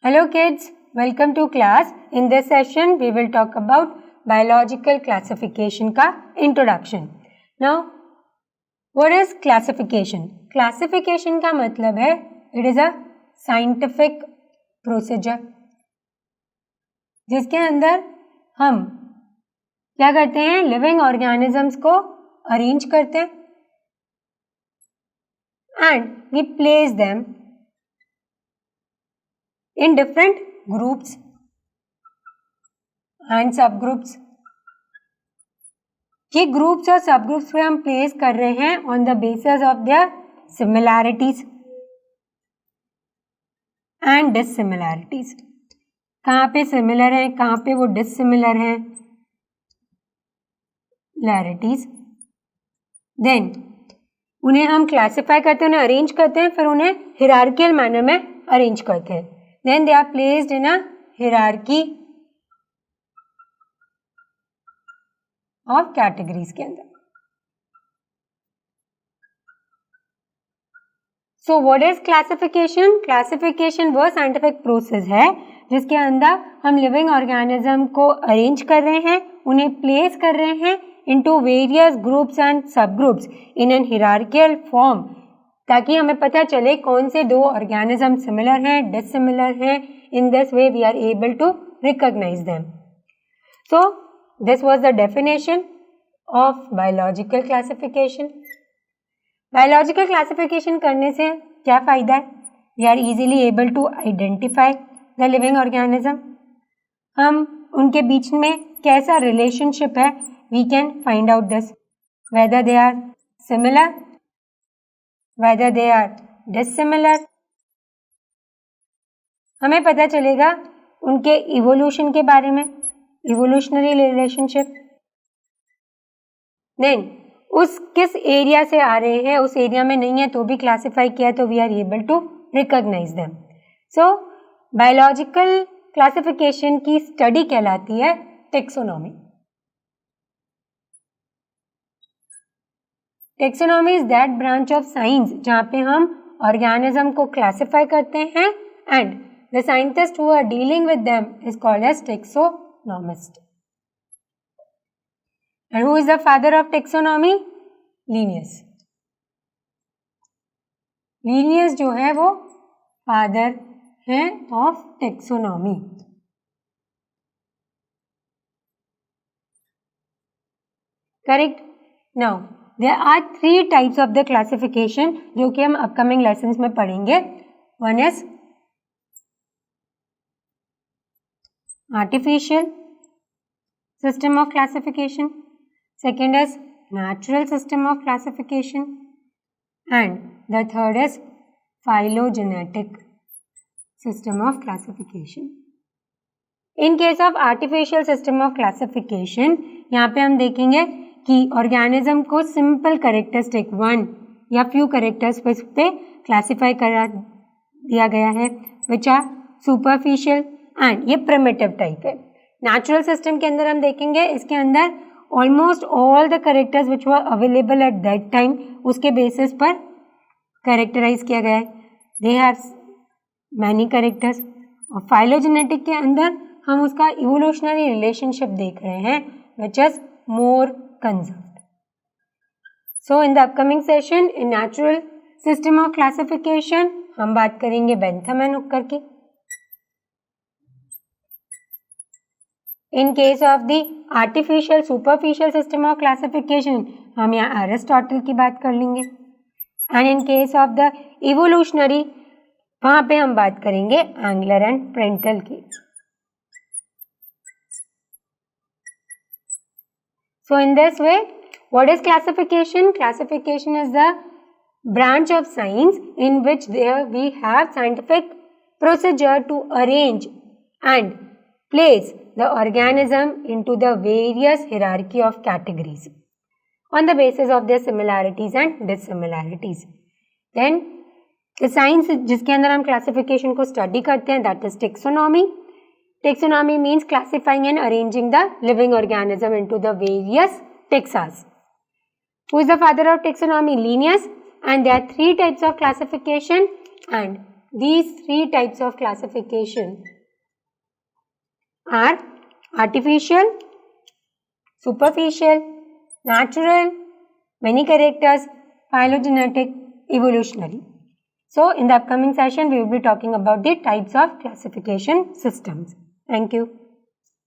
Hello kids, welcome to class. In this session, we will talk about biological classification का introduction. Now, what is classification? Classification का मतलब है it is a scientific procedure जिसके अंदर हम क्या करते हैं, लिविंग ऑर्गेनिजम्स को अरेंज करते हैं and we place them in different groups and subgroups. ये ग्रुप्स और सबग्रुप्स पे हम प्लेस कर रहे हैं on the basis of their similarities and dissimilarities. कहाँ पे सिमिलर है, कहाँ पे वो डिससिमिलर है, लैरिटीज. देन उन्हें हम क्लासिफाई करते हैं, उन्हें अरेंज करते हैं, फिर उन्हें हिरार्कियल मैनर में अरेंज करते हैं. Then they are placed in a hierarchy of categories के अंदर. So what is classification? Classification वो scientific process है जिसके अंदर हम living organism को arrange कर रहे हैं, उन्हें place कर रहे हैं into various groups and subgroups in an hierarchical form ताकि हमें पता चले कौन से दो ऑर्गेनिज्म सिमिलर हैं, डिससिमिलर हैं. In this way we are able to recognise them. So this was the definition of biological classification. Biological classification करने से क्या फायदा है? We are easily able to identify the living organism. हम उनके बीच में कैसा रिलेशनशिप है, we can find out this, whether they are similar, whether they are dissimilar. हमें पता चलेगा उनके इवोल्यूशन के बारे में, इवोल्यूशनरी रिलेशनशिप. देन उस किस एरिया से आ रहे हैं, उस एरिया में नहीं है तो भी क्लासिफाई किया तो we are able to recognise them. So biological classification की स्टडी कहलाती है taxonomy. Taxonomy is that branch of science जहाँ पे हम ऑर्गेनिज्म को क्लासिफाई करते हैं and the scientist who are dealing with them is called as taxonomist. And who is the father of taxonomy? Linnaeus. Linnaeus जो है वो फादर है of taxonomy. Correct. Now there are three types of the classification जो कि हम upcoming lessons में पढ़ेंगे. One is artificial system of classification, second is natural system of classification, and the third is phylogenetic system of classification. In case of artificial system of classification, यहाँ पे हम देखेंगे कि ऑर्गेनिज्म को सिंपल कैरेक्टरिस्टिक 1 या few characters पे classify करा दिया गया है विच आर सुपरफिशियल एंड ये प्रिमिटिव टाइप है. नेचुरल सिस्टम के अंदर हम देखेंगे इसके अंदर almost all the characters which were available at that time उसके बेसिस पर कैरेक्टराइज किया गया है. They have many characters. और फाइलोजेनेटिक के अंदर हम उसका इवोल्यूशनरी रिलेशनशिप देख रहे हैं which is more conserved. So in the upcoming session in natural system of classification हम बात करेंगे बेंथम एंड हुकर की. In case of the artificial superficial system of classification हम यहाँ एरिस्टोटल की बात कर लेंगे. And in case of the evolutionary वहाँ पे हम बात करेंगे एंगलर एंड प्रेंटल की. So in this way, what is classification? Classification is the branch of science in which there we have scientific procedure to arrange and place the organism into the various hierarchy of categories on the basis of their similarities and dissimilarities. Then the science जिसके अंदर हम classification को study करते हैं that is taxonomy. Taxonomy means classifying and arranging the living organism into the various taxas. Who is the father of taxonomy? Linnaeus. And there are three types of classification and These three types of classification are artificial, superficial, natural, many characters, phylogenetic, evolutionary. So, in the upcoming session, we will be talking about the types of classification systems. Thank you.